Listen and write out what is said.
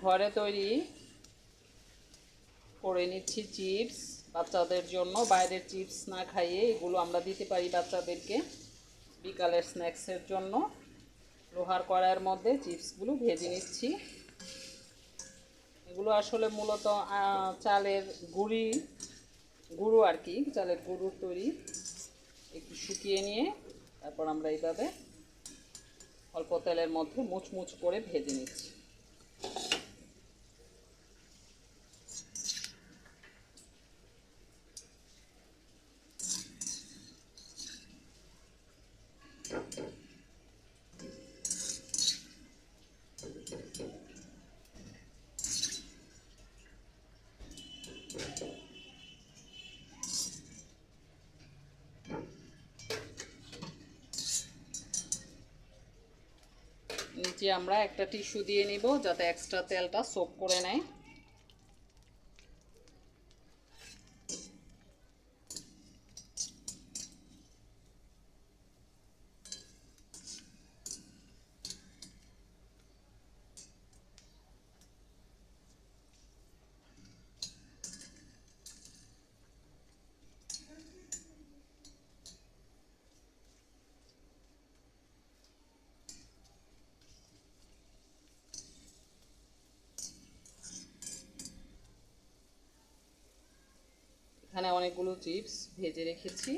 ঘরে তৈরি করে নিচ্ছি চিপস বাচ্চাদের জন্য। বাইরের চিপস না খাইয়ে এগুলো আমরা দিতে পারি বাচ্চাদেরকে বিকালের স্ন্যাক্সের জন্য। লোহার কড়াইয়ের মধ্যে চিপসগুলো ভেজে নিচ্ছি। এগুলো আসলে মূলত চালের গুঁড়ো আর কি, চালের গুঁড়োর তৈরি। একটু শুকিয়ে নিয়ে তারপর আমরা এইভাবে অল্প তেলের মধ্যে মুচমুচ করে ভেজে নিচ্ছি। নিচে আমরা একটা টিস্যু দিয়ে নিব যাতে এক্সট্রা তেলটা সোক করে নেয়। এখানে অনেকগুলো চিপস ভেজে রেখেছি।